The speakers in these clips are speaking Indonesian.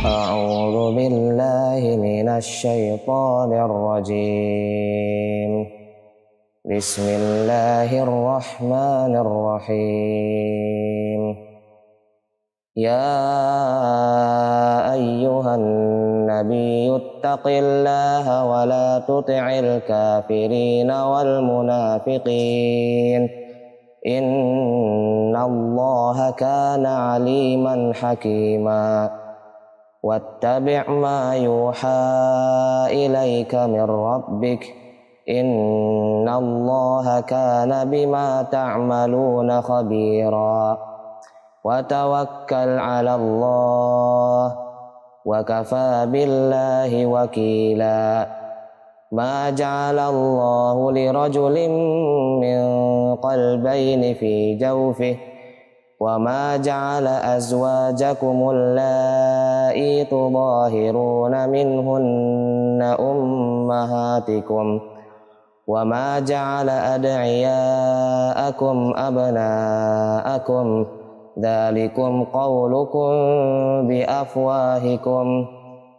أعوذ بالله من الشيطان الرجيم بسم الله الرحمن الرحيم يا أيها النبي اتق الله ولا تطع الكافرين والمنافقين إن الله كان عليما حكيما واتبع ما يوحى إليك من ربك إن الله كان بما تعملون خبيرا وتوكل على الله وكفى بالله وكيلا ما جعل الله لرجل من قلبين في جوفه وما جعل أزواجكم اللائي تظاهرون منهن أمهاتكم وما جعل أدعياءكم أبناءكم ذلكم قولكم بأفواهكم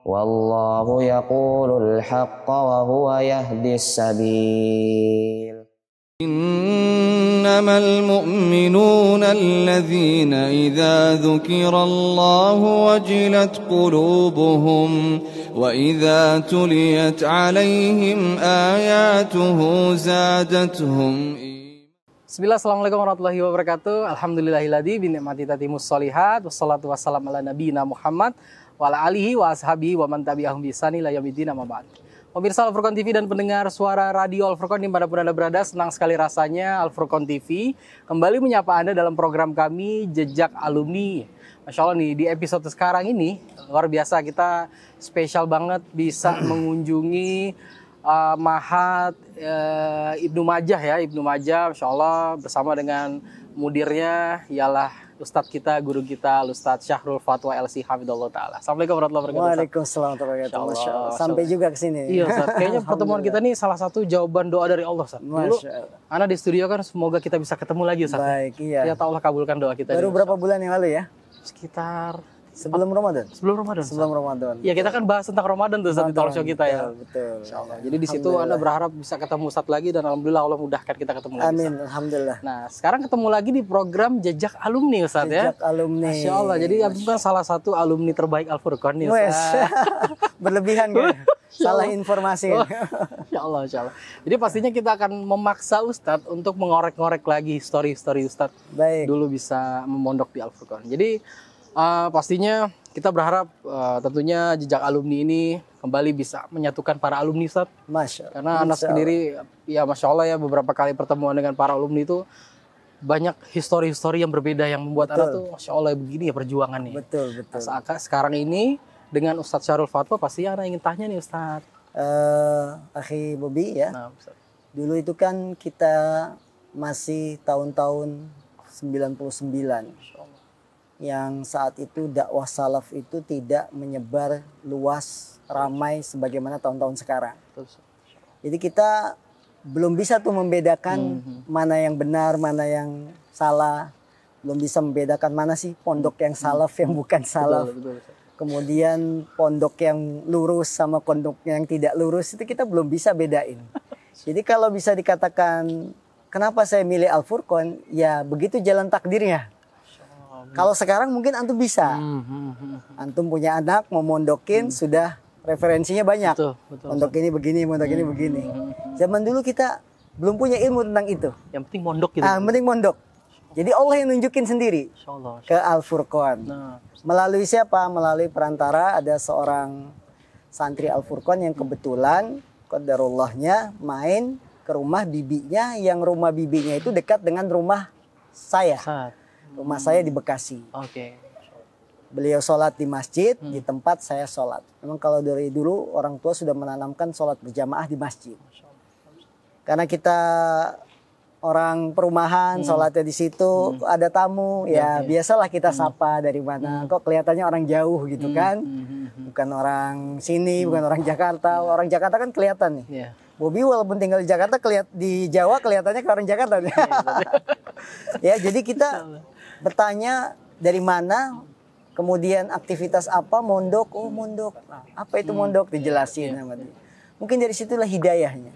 والله يقول الحق وهو يهدي السبيل إنما المؤمنون الذين إذا ذكر الله وجلت قلوبهم وإذا تليت عليهم آياته زادتهم. Bismillah, assalamualaikum warahmatullahi wabarakatuh. Alhamdulillahilladzi binikmati tatimus sholihat. Wassalatu wassalamu ala nabiyina Muhammad wa ala alihi wa ashabihi wa man tabi'ahum bi ihsan ila yaumil amma ba'd. Pemirsa Al Furqon TV dan pendengar suara radio Al Furqon dimanapun Anda berada, senang sekali rasanya Al Furqon TV kembali menyapa Anda dalam program kami Jejak Alumni. Masya Allah nih, di episode sekarang ini luar biasa, kita spesial banget bisa mengunjungi Mahat Ibnu Majah ya, Ibnu Majah, Masya Allah, bersama dengan mudirnya ialah Ustadz kita, guru kita, Ustadz Syahrul Fatwa LC Hafidhullah Ta'ala. Assalamualaikum warahmatullahi wabarakatuh. Waalaikumsalam warahmatullahi wabarakatuh. Masya Allah. Sampai juga ke sini. Iya Ustadz, kayaknya pertemuan kita nih salah satu jawaban doa dari Allah Ustadz. Dulu Ana di studio kan, semoga kita bisa ketemu lagi Ustadz. Baik, iya. Ya Allah kabulkan doa kita. Baru berapa bulan yang lalu ya? Sekitar sebelum Ramadan. Sebelum Ramadan. Sebelum Ramadan. Ya, kita kan bahas tentang Ramadan tuh Ustadz di talk show kita ya. Betul. Insyaallah. Jadi di situ Anda berharap bisa ketemu Ustadz lagi dan alhamdulillah Allah mudahkan kita ketemu lagi. Amin, Ustadz. alhamdulillah. Nah, sekarang ketemu lagi di program Jejak Alumni Ustadz ya. Jejak Alumni. Masya Allah. Jadi Antum kan salah satu alumni terbaik Al Furqon nih Ustadz. Berlebihan kan? Salah informasi. Insya Allah, insya Allah. Jadi pastinya kita akan memaksa Ustadz untuk mengorek-ngorek lagi story-story Ustadz. Baik. Dulu bisa memondok di Al Furqon. Jadi pastinya kita berharap tentunya Jejak Alumni ini kembali bisa menyatukan para alumni Ustadz. Masya Allah. Karena anak sendiri ya Masya Allah ya, beberapa kali pertemuan dengan para alumni itu banyak histori-histori yang berbeda yang membuat anak tuh Masya Allah begini ya perjuangannya. Betul. Nah, sekarang ini dengan Ustadz Syahrul Fatwa pasti anak ingin tanya nih Ustadz. Akhi Bobi ya. Nah, Ustadz. Dulu itu kan kita masih tahun-tahun 99. Yang saat itu dakwah salaf itu tidak menyebar luas ramai sebagaimana tahun-tahun sekarang. Jadi kita belum bisa tuh membedakan mana yang benar, mana yang salah. Belum bisa membedakan mana sih pondok yang salaf yang bukan salaf. Betul. Kemudian pondok yang lurus sama pondok yang tidak lurus itu kita belum bisa bedain. Jadi kalau bisa dikatakan kenapa saya milih Al Furqon, ya begitu jalan takdirnya. Kalau sekarang mungkin antum bisa. Antum punya anak mau mondokin sudah referensinya banyak. Betul. Pondok ini begini, pondok ini begini. Zaman dulu kita belum punya ilmu tentang itu. Yang penting mondok gitu. Yang penting mondok. Jadi Allah yang nunjukin sendiri ke Al Furqon. Nah. Melalui siapa? Melalui perantara ada seorang santri Al Furqon yang kebetulan qadarullahnya main ke rumah bibinya, yang rumah bibinya itu dekat dengan rumah saya. Rumah saya di Bekasi. Oke. Beliau sholat di masjid, di tempat saya sholat. Memang kalau dari dulu orang tua sudah menanamkan sholat berjamaah di masjid. Karena kita orang perumahan, sholatnya di situ, ada tamu, ya biasalah kita sapa dari mana. Kok kelihatannya orang jauh gitu kan. Bukan orang sini, bukan orang Jakarta. Orang Jakarta kan kelihatan nih. Bobi walaupun tinggal di Jakarta, di Jawa kelihatannya ke orang Jakarta. Ya, jadi kita bertanya dari mana Kemudian aktivitas apa? Mondok. Oh mondok. Apa itu mondok? Dijelasin sama dia. Mungkin dari situlah hidayahnya.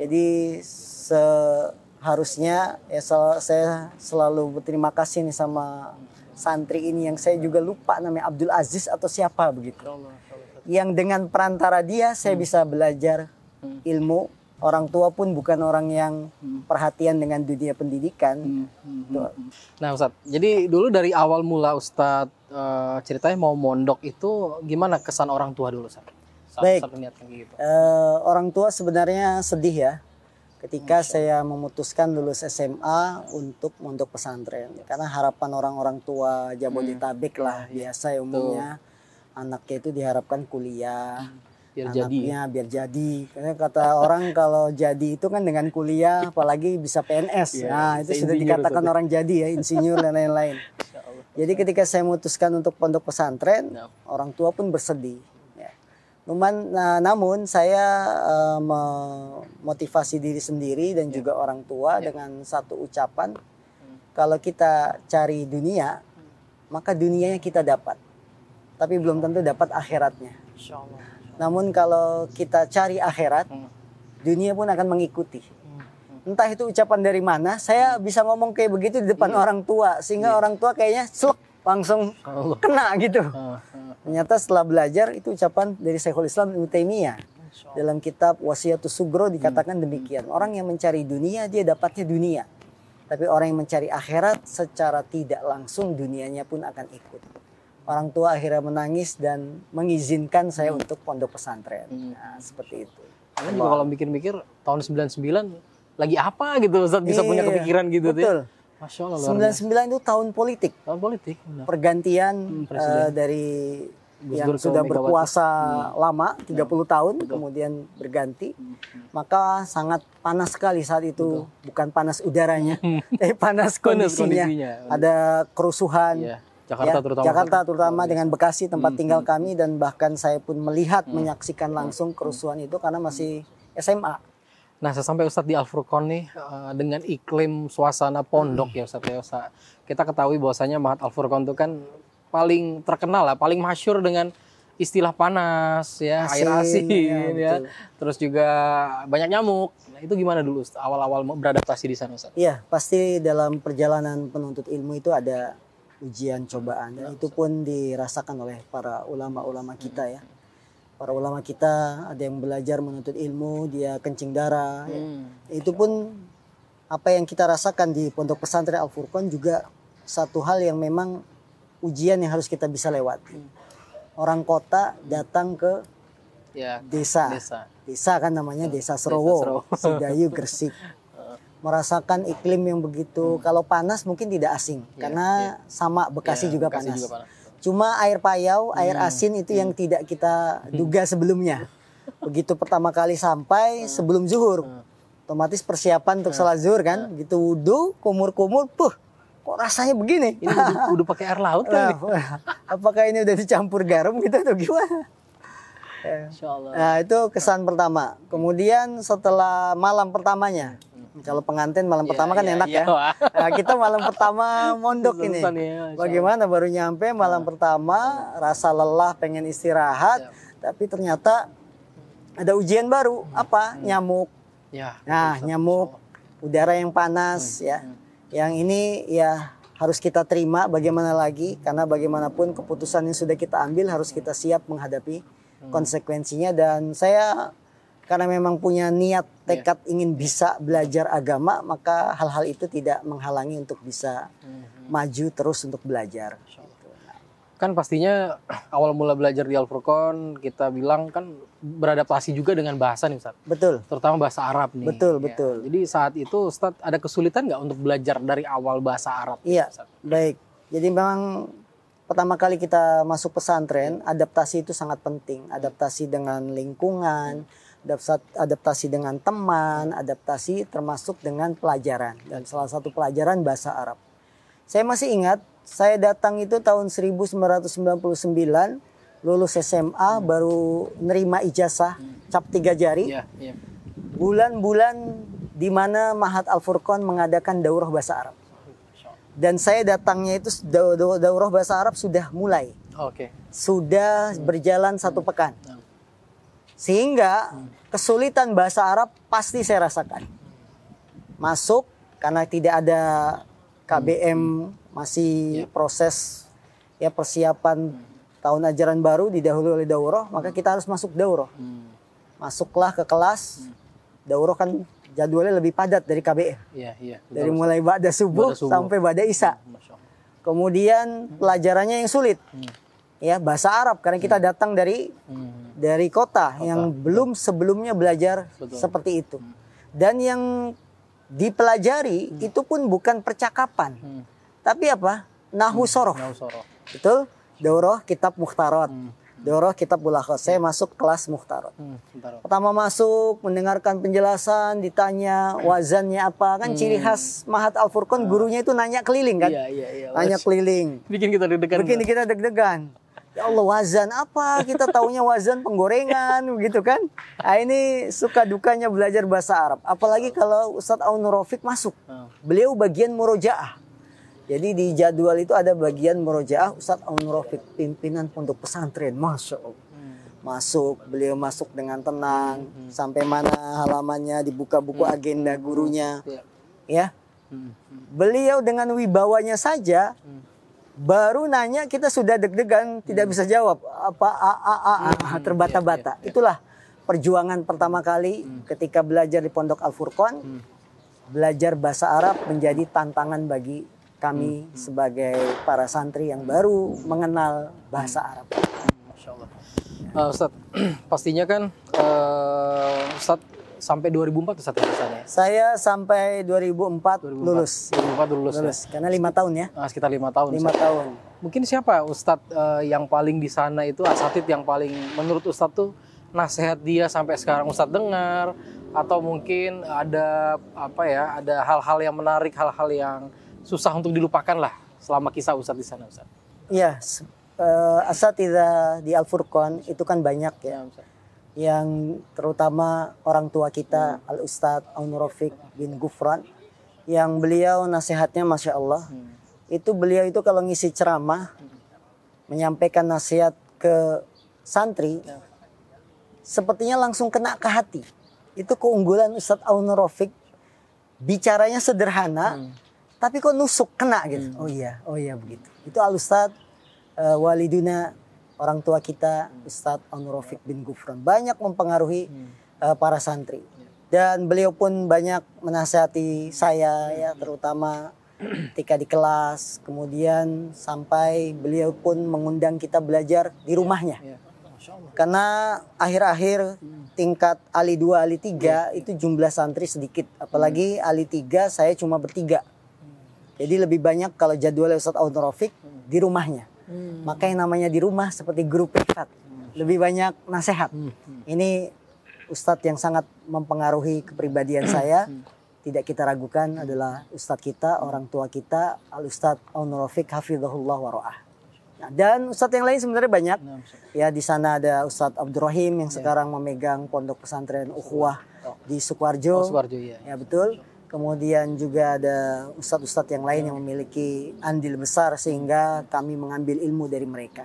Jadi seharusnya ya saya selalu berterima kasih nih sama santri ini yang saya juga lupa namanya Abdul Aziz atau siapa begitu. Yang dengan perantara dia saya bisa belajar ilmu. Orang tua pun bukan orang yang perhatian dengan dunia pendidikan. Nah Ustadz, jadi dulu dari awal mula Ustadz ceritanya mau mondok itu gimana kesan orang tua dulu Ustadz? Baik, gitu. Orang tua sebenarnya sedih ya ketika saya memutuskan lulus SMA untuk mondok pesantren. Karena harapan orang-orang tua Jabodetabek lah biasa ya umumnya. Anaknya itu diharapkan kuliah. Biar anaknya biar jadi. Karena kata orang kalau jadi itu kan dengan kuliah apalagi bisa PNS. Nah itu sudah dikatakan orang jadi ya, insinyur dan lain-lain. Jadi ketika saya memutuskan untuk pondok pesantren, orang tua pun bersedih. Ya. Namun saya memotivasi diri sendiri dan juga orang tua dengan satu ucapan, kalau kita cari dunia, maka dunianya kita dapat. Tapi belum tentu dapat akhiratnya. Namun kalau kita cari akhirat, dunia pun akan mengikuti. Entah itu ucapan dari mana, saya bisa ngomong kayak begitu di depan orang tua. Sehingga orang tua kayaknya slek, langsung kena gitu. Ternyata setelah belajar, itu ucapan dari Syekhul Islam Ibnu Taimiyah. Dalam kitab Wasiyatus Sugro dikatakan demikian. Orang yang mencari dunia, dia dapatnya dunia. Tapi orang yang mencari akhirat, secara tidak langsung dunianya pun akan ikut. Orang tua akhirnya menangis dan mengizinkan saya untuk pondok pesantren. Nah, seperti itu. Karena juga kalau mikir-mikir tahun 99 lagi apa gitu Ustadz bisa punya kepikiran gitu. Betul. Ya. Masya Allah. 99 itu tahun politik. Tahun politik. Benar. Pergantian dari yang sudah berkuasa lama 30 tahun kemudian berganti. Maka sangat panas sekali saat itu. Bukan panas udaranya, tapi panas kondisinya. Ada kerusuhan. Jakarta terutama dengan Bekasi tempat tinggal kami dan bahkan saya pun melihat menyaksikan langsung kerusuhan itu karena masih SMA. Nah, sampai Ustadz di Al-Furqon nih dengan iklim suasana pondok ya Ustadz. Kita ketahui bahwasanya Ma'had Al-Furqon itu kan paling terkenal lah, paling masyhur dengan istilah panas ya, air asin ya. Terus juga banyak nyamuk. Nah, itu gimana dulu Ustadz, awal-awal beradaptasi di sana Ustadz? Iya, pasti dalam perjalanan penuntut ilmu itu ada ujian cobaan dan itu pun dirasakan oleh para ulama-ulama kita ya. Para ulama kita ada yang belajar menuntut ilmu, dia kencing darah ya. Itu pun apa yang kita rasakan di pondok pesantren Al-Furqon juga satu hal yang memang ujian yang harus kita bisa lewati. Orang kota datang ke desa kan namanya Desa Serowo, Sidayu, Gresik. Merasakan iklim yang begitu, kalau panas mungkin tidak asing karena sama Bekasi juga panas. Cuma air payau, air asin itu yang tidak kita duga sebelumnya. Begitu pertama kali sampai sebelum zuhur, otomatis persiapan untuk sholat zuhur kan, gitu wudu, kumur-kumur, kok rasanya begini? Ini udah pakai air laut kan? Apakah ini udah dicampur garam gitu atau gimana? Nah itu kesan pertama. Kemudian setelah malam pertamanya. Kalau pengantin malam pertama kan enak ya. Nah, kita malam pertama mondok ini. Bagaimana baru nyampe malam pertama, rasa lelah, pengen istirahat, tapi ternyata ada ujian baru. Apa? Nyamuk. Nah, nyamuk, udara yang panas ya. Yang ini ya harus kita terima bagaimana lagi, karena bagaimanapun keputusan yang sudah kita ambil harus kita siap menghadapi konsekuensinya. Dan saya karena memang punya niat, tekad ingin bisa belajar agama, maka hal-hal itu tidak menghalangi untuk bisa maju terus untuk belajar. Kan pastinya awal mula belajar di Al-Furqon kita bilang kan beradaptasi juga dengan bahasa nih Ustaz. Betul. Terutama bahasa Arab nih. Betul. Jadi saat itu Ustaz ada kesulitan nggak untuk belajar dari awal bahasa Arab? Iya, baik. Jadi memang pertama kali kita masuk pesantren, adaptasi itu sangat penting. Adaptasi dengan lingkungan, adaptasi dengan teman, adaptasi termasuk dengan pelajaran. Dan salah satu pelajaran bahasa Arab. Saya masih ingat, saya datang itu tahun 1999, lulus SMA, baru nerima ijazah, cap 3 jari. Bulan-bulan di mana Ma'had Al-Furqon mengadakan daurah bahasa Arab. Dan saya datangnya itu daurah bahasa Arab sudah mulai. Oke. Sudah berjalan 1 pekan. Sehingga kesulitan bahasa Arab pasti saya rasakan. Masuk karena tidak ada KBM, masih proses ya persiapan tahun ajaran baru didahului oleh daurah, maka kita harus masuk daurah. Masuklah ke kelas. Daurah kan jadwalnya lebih padat dari KBM. Iya. Dari mulai ba'da subuh sampai ba'da isya. Kemudian pelajarannya yang sulit. Ya, bahasa Arab karena kita datang dari kota yang belum sebelumnya belajar seperti itu. Dan yang dipelajari itu pun bukan percakapan. Tapi apa? Nahwu sorof. Betul? Daurah kitab mukhtarat. Daurah kitab mulakhas. Saya masuk kelas mukhtarat. Pertama masuk, mendengarkan penjelasan, ditanya wazannya apa. Kan ciri khas Mahat Al-Furqan, gurunya itu nanya keliling kan? Iya. Nanya keliling. Bikin kita deg-degan. Bikin kita deg-degan. Ya Allah, wazan apa? Kita taunya wazan penggorengan begitu kan? Nah, ini suka dukanya belajar bahasa Arab. Apalagi kalau Ustadz Aunur Rafiq masuk. Beliau bagian murojaah. Jadi di jadwal itu ada bagian murojaah. Ustadz Aunur Rafiq, pimpinan pondok pesantren. Masya Allah. Masuk, beliau masuk dengan tenang. Sampai mana halamannya, dibuka buku agenda gurunya. Ya. Beliau dengan wibawanya saja baru nanya kita sudah deg-degan, tidak bisa jawab apa terbata-bata. Itulah perjuangan pertama kali ketika belajar di Pondok Al-Furqan. Belajar bahasa Arab menjadi tantangan bagi kami sebagai para santri yang baru mengenal bahasa Arab. Masya Allah. Ustadz, pastinya kan Ustadz sampai 2004 Ustadz ya? Saya sampai 2004 lulus. 2004 lulus. Ya? Karena 5 tahun ya. Sekitar 5 tahun. 5 tahun. Mungkin siapa Ustadz yang paling di sana itu asatid yang paling menurut Ustadz tuh nasihat dia sampai sekarang Ustadz dengar, atau mungkin ada ada hal-hal yang menarik, hal-hal yang susah untuk dilupakan lah selama kisah Ustadz di sana, Ustadz? Iya, asatidzah di Al-Furqan itu kan banyak ya. Yang terutama orang tua kita Al-Ustadz Aunur Rafiq bin Gufran, yang beliau nasihatnya Masya Allah. Itu beliau itu kalau ngisi ceramah menyampaikan nasihat ke santri, sepertinya langsung kena ke hati. Itu keunggulan Ustadz Aunur Rafiq, bicaranya sederhana tapi kok nusuk, kena gitu. Oh iya begitu. Itu Al-Ustadz waliduna, orang tua kita Ustadz Aunur Rafiq bin Gufran, banyak mempengaruhi para santri. Dan beliau pun banyak menasihati saya ya, terutama ketika di kelas. Kemudian sampai beliau pun mengundang kita belajar di rumahnya. Karena akhir-akhir tingkat Ali 2, Ali 3 itu jumlah santri sedikit. Apalagi Ali 3 saya cuma bertiga. Jadi lebih banyak kalau jadwal Ustadz Aunur Rafiq di rumahnya. Maka yang namanya di rumah seperti guru privat, lebih banyak nasihat. Ini Ustadz yang sangat mempengaruhi kepribadian saya. Tidak kita ragukan adalah Ustadz kita, orang tua kita, Al-Ustadz Aunur Rafiq hafizahullah wa ra'ah. Nah, dan Ustadz yang lain sebenarnya banyak. Ya, di sana ada Ustadz Abdurrahim yang sekarang memegang pondok pesantren Ukhuwah di Sukoharjo. Ya betul. Kemudian juga ada ustadz-ustadz yang lain yang memiliki andil besar sehingga kami mengambil ilmu dari mereka.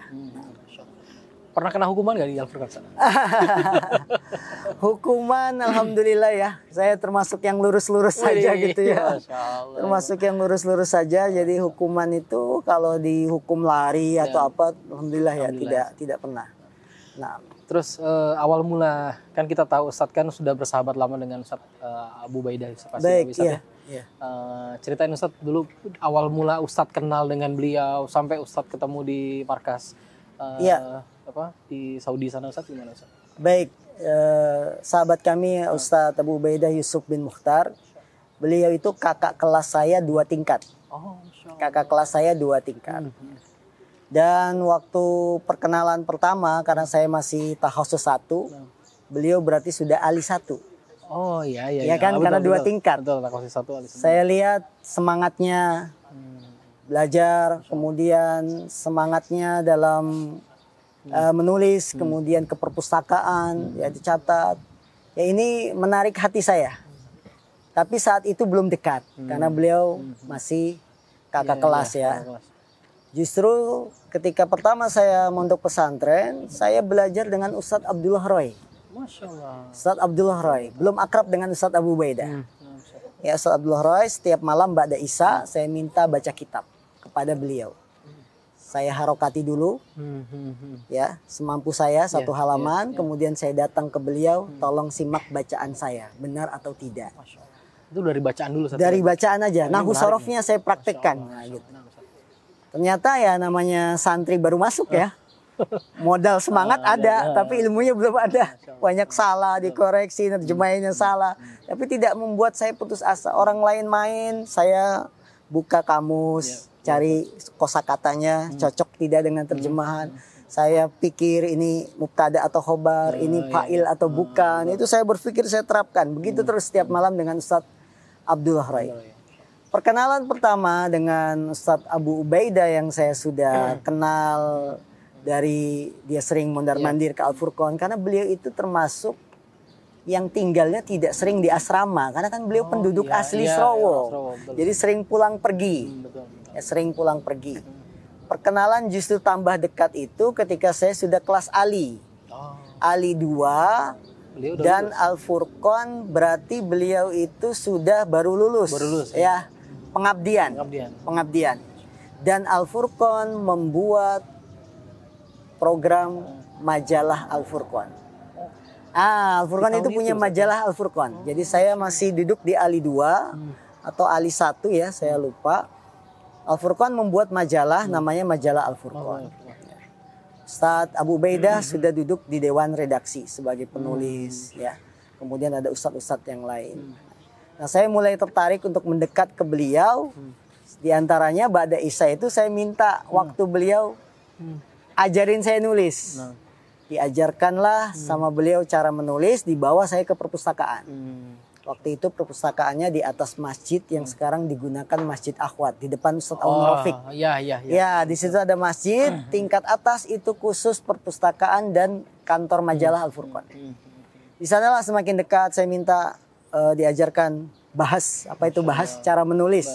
Pernah kena hukuman nggak di Al-Furqan sana? Hukuman, alhamdulillah ya. Saya termasuk yang lurus-lurus saja gitu ya. Termasuk yang lurus-lurus saja. Jadi hukuman itu kalau dihukum lari atau apa, alhamdulillah ya tidak pernah. Nah, terus awal mula kan kita tahu Ustadz kan sudah bersahabat lama dengan Ustadz Abu Ubaidah. Baik, iya. Ceritain Ustadz dulu awal mula Ustadz kenal dengan beliau sampai Ustadz ketemu di markas di Saudi sana, Ustadz, gimana Ustadz? Baik, sahabat kami Ustadz Abu Ubaidah Yusuf bin Mukhtar, beliau itu kakak kelas saya 2 tingkat. Kakak kelas saya 2 tingkat. Dan waktu perkenalan pertama, karena saya masih takhasus 1, beliau berarti sudah Ali 1. Oh iya. Ya kan, betul, karena 2 tingkat. Betul, takhasus 1, Ali 1. Saya lihat semangatnya belajar, kemudian semangatnya dalam menulis, kemudian ke perpustakaan, ya dicatat. Ya ini menarik hati saya. Tapi saat itu belum dekat, karena beliau masih kakak kelas ya. Kakak kelas. Justru ketika pertama saya mondok pesantren, saya belajar dengan Ustadz Abdullah Roy. Masya Allah. Ustadz Abdullah Roy, belum akrab dengan Ustadz Abu Ubaidah. Masya Allah. Ya, Ustadz Abdullah Roy setiap malam ba'da Isya saya minta baca kitab kepada beliau. Saya harokati dulu, ya semampu saya satu halaman, kemudian saya datang ke beliau, tolong simak bacaan saya, benar atau tidak. Masya Allah. Itu dari bacaan dulu. Dari bacaan aja, nahu sorofnya saya praktekkan. Nah, gitu. Ternyata ya namanya santri baru masuk ya. Modal semangat ada, tapi ilmunya belum ada. Banyak salah, dikoreksi, terjemahannya salah. Tapi tidak membuat saya putus asa. Orang lain main, saya buka kamus, cari kosakatanya, cocok tidak dengan terjemahan. Saya pikir ini mubtada atau khobar, ini fa'il atau bukan. Itu saya berpikir, saya terapkan. Begitu terus setiap malam dengan Ustadz Abdullah Roy. Perkenalan pertama dengan Ustadz Abu Ubaidah yang saya sudah kenal dari dia sering mondar-mandir ke Al-Furqan, karena beliau itu termasuk yang tinggalnya tidak sering di asrama, karena kan beliau penduduk asli Srowo, jadi sering pulang pergi, ya, sering pulang pergi. Perkenalan justru tambah dekat itu ketika saya sudah kelas Ali, Ali 2 dan Al-Furqan, berarti beliau itu sudah baru lulus ya. Pengabdian. Dan Al-Furqan membuat program majalah Al-Furqan. Al-Furqan itu punya majalah Al-Furqan. Jadi saya masih duduk di Ali 2 atau Ali 1 ya, saya lupa. Al-Furqan membuat majalah namanya majalah Al-Furqan. Ustadz Abu Ubaidah sudah duduk di dewan redaksi sebagai penulis ya. Kemudian ada ustadz-ustadz yang lain. Nah, saya mulai tertarik untuk mendekat ke beliau. Di antaranya ba'da Isya itu saya minta waktu beliau ajarin saya nulis. Diajarkanlah sama beliau cara menulis, dibawa saya ke perpustakaan. Waktu itu perpustakaannya di atas masjid yang sekarang digunakan Masjid Akhwat di depan Ustadz Rafiq. Ya, di situ ada masjid, tingkat atas itu khusus perpustakaan dan kantor majalah Al-Furqan. Di sanalah semakin dekat saya minta diajarkan bahas, apa itu bahas, cara menulis.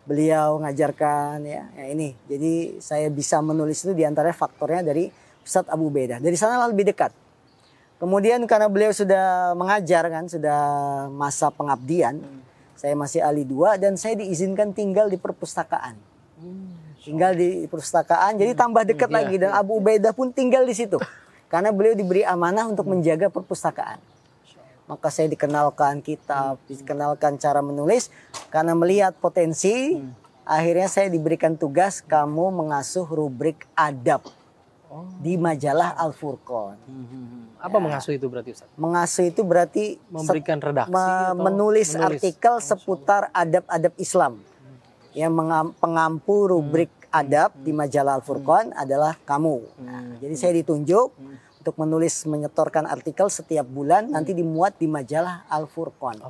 Beliau ngajarkan ya ini. Jadi saya bisa menulis itu diantaranya faktornya dari Ustadz Abu Ubaidah. Dari sanalah lebih dekat. Kemudian karena beliau sudah mengajar kan, sudah masa pengabdian, saya masih Ali 2 dan saya diizinkan tinggal di perpustakaan. Tinggal di perpustakaan, jadi tambah dekat lagi, dan Abu Ubaidah pun tinggal di situ. Karena beliau diberi amanah untuk menjaga perpustakaan. Maka saya dikenalkan kitab, dikenalkan cara menulis. Karena melihat potensi, akhirnya saya diberikan tugas, kamu mengasuh rubrik adab di majalah Al-Furqan. Apa mengasuh itu berarti, Ustaz? Mengasuh itu berarti memberikan redaksi menulis artikel seputar adab-adab Islam. Yang pengampu rubrik adab di majalah Al-Furqan adalah kamu. Jadi saya ditunjuk untuk menulis, menyetorkan artikel setiap bulan, nanti dimuat di majalah Al-Furqan.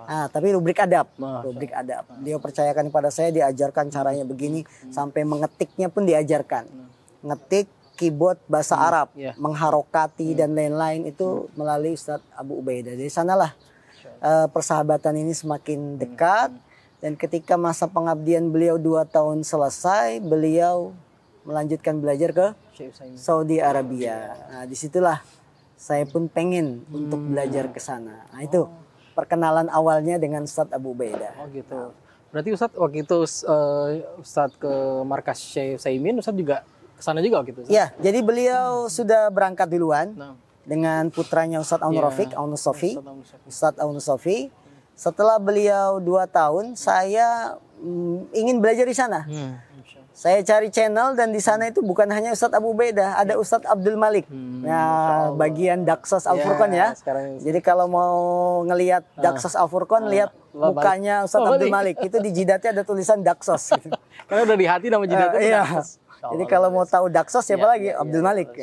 Tapi rubrik adab. Rubrik adab. Dia percayakan kepada saya, diajarkan caranya begini, sampai mengetiknya pun diajarkan. Ngetik keyboard bahasa Arab, mengharokati dan lain-lain itu melalui Ustadz Abu Ubaidah. Dari sanalah persahabatan ini semakin dekat, dan ketika masa pengabdian beliau 2 tahun selesai, beliau melanjutkan belajar ke Saudi Arabia. Nah, disitulah saya pun pengen untuk belajar ke sana. Nah, itu perkenalan awalnya dengan Ustadz Abu Ubaidah. Oh gitu. Berarti Ustadz waktu itu Ustadz ke markas Syekh Utsaimin, Ustadz juga ke sana juga gitu? Iya, jadi beliau sudah berangkat duluan dengan putranya Ustadz Aun Rafiq, Ustadz Aun Sofi. Setelah beliau 2 tahun, saya ingin belajar di sana. Saya cari channel, dan di sana itu bukan hanya Ustadz Abu Ubaidah, ada Ustadz Abdul Malik. Nah, bagian Daksos Al-Furqan ya. Jadi kalau mau ngelihat Daksos Al-Furqan, lihat mukanya Ustadz Abdul Malik. Itu di jidatnya ada tulisan Daksos. Karena udah di hati nama jidatnya Daksos. Jadi kalau mau tahu Daksos siapa lagi? Abdul Malik.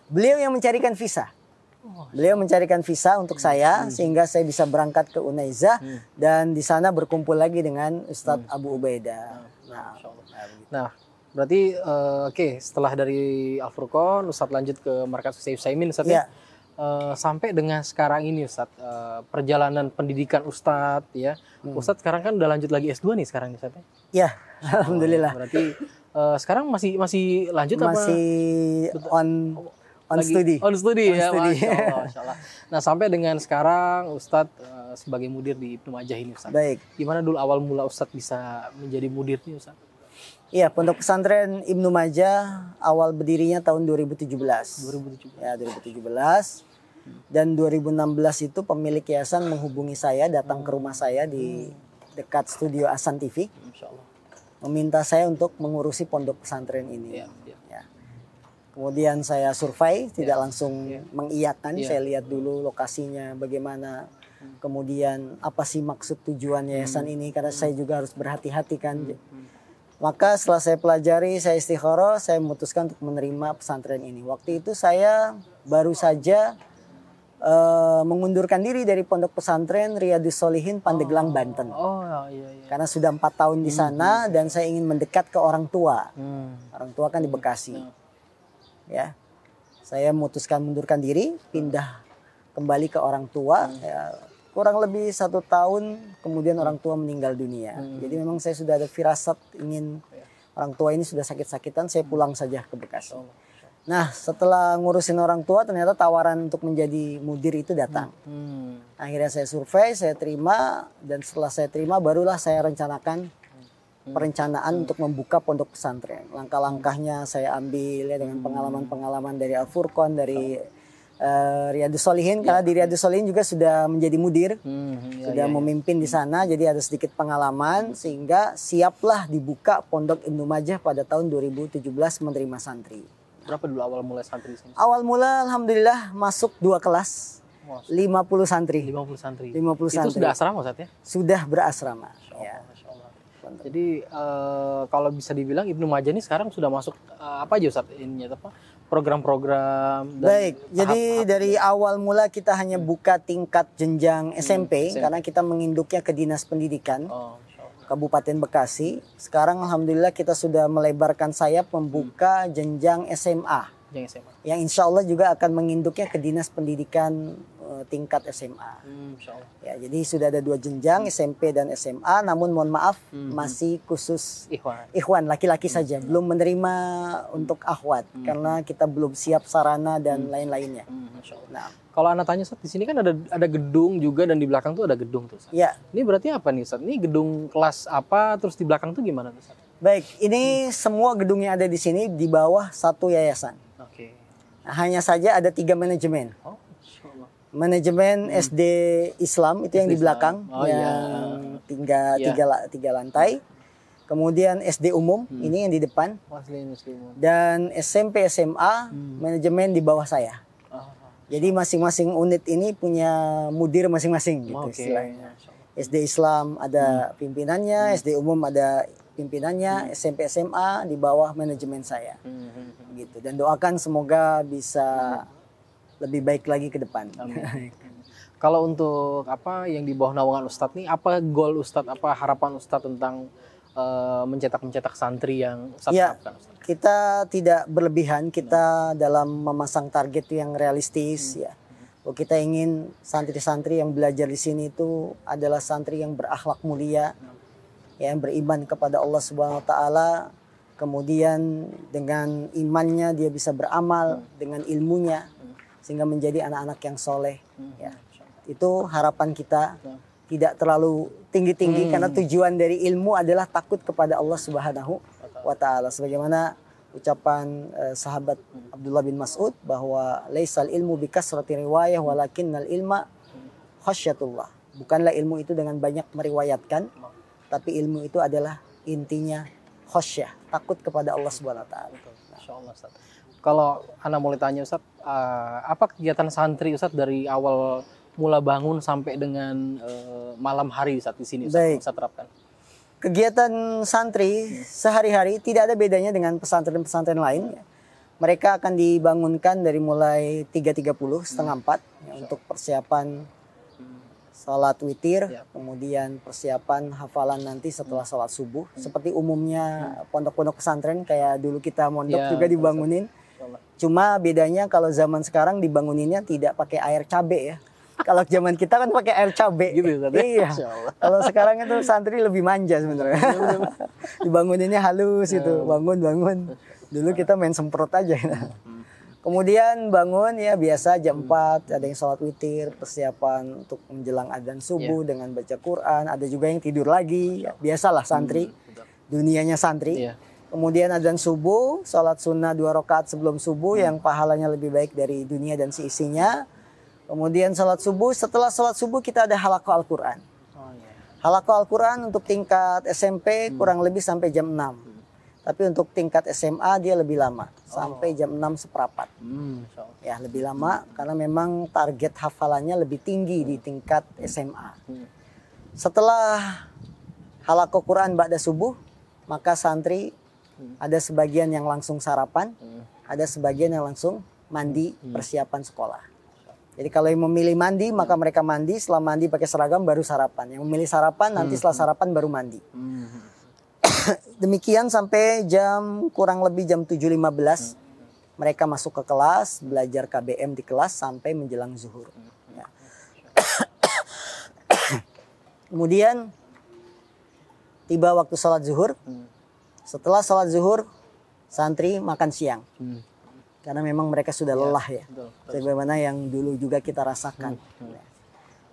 Beliau yang mencarikan visa. Beliau mencarikan visa untuk saya, sehingga saya bisa berangkat ke Unaizah, dan di sana berkumpul lagi dengan Ustadz Abu Ubaidah. Nah, berarti setelah dari Al-Furqan, Ustadz lanjut ke markas Syekh Utsaimin, Ustadz ya. sampai dengan sekarang ini Ustadz, perjalanan pendidikan Ustadz ya. Ustadz sekarang kan udah lanjut lagi S2 nih sekarang nih Ustadz ya? Ya, alhamdulillah. Berarti sekarang masih lanjut Masih apa? on studi. On studi ya, studi. Masya Allah, Masya Allah. Nah sampai dengan sekarang Ustadz sebagai mudir di Ibnu Majah ini Ustadz. Baik. Gimana dulu awal mula Ustadz bisa menjadi mudir nih Ustadz? Iya, Pondok Pesantren Ibnu Majah awal berdirinya tahun 2017. 2017. Ya, 2017. Dan 2016 itu pemilik yayasan menghubungi saya, datang ke rumah saya di dekat studio Asan TV. Masya Allah. Meminta saya untuk mengurusi pondok pesantren ini. Ya. Ya. Kemudian saya survei, tidak langsung mengiyakan. Ya. Saya lihat dulu lokasinya bagaimana. Kemudian apa sih maksud tujuan yayasan ini, karena saya juga harus berhati-hati kan. Maka setelah saya pelajari, saya istikharah, saya memutuskan untuk menerima pesantren ini. Waktu itu saya baru saja mengundurkan diri dari pondok pesantren Riyadus Sholihin Pandeglang, Banten. Oh iya. Karena sudah 4 tahun di sana dan saya ingin mendekat ke orang tua. Orang tua kan di Bekasi. Ya, saya memutuskan mundurkan diri, pindah kembali ke orang tua. Ya, kurang lebih 1 tahun kemudian orang tua meninggal dunia. Jadi memang saya sudah ada firasat ingin orang tua ini sudah sakit-sakitan, saya pulang saja ke Bekasi. Nah setelah ngurusin orang tua ternyata tawaran untuk menjadi mudir itu datang. Akhirnya saya survei, saya terima, dan setelah saya terima barulah saya rencanakan perencanaan untuk membuka pondok pesantren. Langkah-langkahnya saya ambil ya, dengan pengalaman-pengalaman dari Al-Furqan, dari Riyadus Sholihin, karena di Riyadus Sholihin juga sudah menjadi mudir, sudah memimpin di sana, jadi ada sedikit pengalaman sehingga siaplah dibuka pondok Ibnu Majah pada tahun 2017 menerima santri. Berapa dulu awal mulai santri di sini? Awal mula alhamdulillah masuk 2 kelas, 50 santri. 50 santri. 50 santri. Itu sudah asrama Ustadz ya? Sudah berasrama. Ya. Masya Allah. Jadi kalau bisa dibilang Ibnu Majah ini sekarang sudah masuk apa aja Ustadz ini apa? Program-program. Baik, jadi dari awal mula kita hanya buka tingkat jenjang SMP karena kita menginduknya ke Dinas Pendidikan Kabupaten Bekasi. Sekarang alhamdulillah kita sudah melebarkan sayap membuka jenjang SMA. Yang insya Allah juga akan menginduknya ke Dinas Pendidikan tingkat SMA. Ya, jadi sudah ada 2 jenjang SMP dan SMA, namun mohon maaf masih khusus ikhwan laki-laki saja, belum menerima untuk akhwat karena kita belum siap sarana dan lain-lainnya. Nah, kalau anak tanya Ustadz, di sini kan ada gedung juga dan di belakang tuh ada gedung tuh Ustadz. Ya. Ini berarti apa nih Ustadz? Ini gedung kelas apa, terus di belakang tuh gimana tuh Ustadz? Baik, ini semua gedung yang ada di sini di bawah satu yayasan. Oke. Nah, hanya saja ada 3 manajemen. Manajemen SD Islam itu yang di belakang, yang tiga lantai. Kemudian SD umum ini yang di depan. Dan SMP SMA manajemen di bawah saya. Jadi masing-masing unit ini punya mudir masing-masing gitu istilahnya. SD Islam ada pimpinannya, SD umum ada pimpinannya, SMP SMA di bawah manajemen saya. Gitu. Dan doakan semoga bisa lebih baik lagi ke depan. Kalau untuk apa yang di bawah naungan Ustadz nih, apa goal Ustadz, apa harapan Ustadz tentang mencetak santri yang Ustadz harapkan Ustadz? Kita tidak berlebihan, kita dalam memasang target yang realistis ya. Kita ingin santri-santri yang belajar di sini itu adalah santri yang berakhlak mulia, yang beriman kepada Allah Subhanahu wa taala. Kemudian dengan imannya dia bisa beramal, dengan ilmunya sehingga menjadi anak-anak yang soleh. Ya. Itu harapan kita, tidak terlalu tinggi-tinggi karena tujuan dari ilmu adalah takut kepada Allah Subhanahu wa taala. Sebagaimana ucapan sahabat Abdullah bin Mas'ud bahwa laisal ilmu bikasrati riwayah walakinnal ilma khasyatullah. Bukanlah ilmu itu dengan banyak meriwayatkan, tapi ilmu itu adalah intinya khasyah, takut kepada Allah Subhanahu wa taala. Insyaallah Ustaz. Kalau Ana boleh tanya Ustaz, apa kegiatan santri Ustaz dari awal mula bangun sampai dengan malam hari Ustaz di sini Ustaz terapkan? Kegiatan santri sehari-hari tidak ada bedanya dengan pesantren-pesantren lain. Mereka akan dibangunkan dari mulai 3.30 setengah 4 ya, untuk persiapan salat witir, kemudian persiapan hafalan nanti setelah salat subuh. Seperti umumnya pondok-pondok pesantren kayak dulu kita mondok juga dibangunin. Cuma bedanya kalau zaman sekarang dibanguninnya tidak pakai air cabe ya. Kalau zaman kita kan pakai air cabe. Gitu ya, Iya. Kalau sekarang itu santri lebih manja sebenarnya. Dibanguninnya halus itu, bangun. Dulu kita main semprot aja. Kemudian bangun ya biasa jam 4, ada yang sholat witir, persiapan untuk menjelang adzan subuh dengan baca Quran. Ada juga yang tidur lagi, biasalah santri, dunianya santri. Kemudian adzan subuh, sholat sunnah 2 rakaat sebelum subuh yang pahalanya lebih baik dari dunia dan seisinya. Kemudian sholat subuh, setelah sholat subuh kita ada halaqah Al-Quran. Halaqah Al-Quran untuk tingkat SMP kurang lebih sampai jam 6. Tapi untuk tingkat SMA dia lebih lama, sampai jam 6:15. Ya lebih lama karena memang target hafalannya lebih tinggi di tingkat SMA. Setelah halaqah Quran ba'da subuh, maka santri ada sebagian yang langsung sarapan, ada sebagian yang langsung mandi persiapan sekolah. Jadi kalau yang memilih mandi maka mereka mandi, setelah mandi pakai seragam baru sarapan. Yang memilih sarapan nanti setelah sarapan baru mandi. Demikian sampai kurang lebih jam 7.15 mereka masuk ke kelas, belajar KBM di kelas sampai menjelang zuhur. Ya. Kemudian tiba waktu sholat zuhur. Setelah sholat zuhur, santri makan siang. Karena memang mereka sudah lelah ya. Sebagaimana yang dulu juga kita rasakan.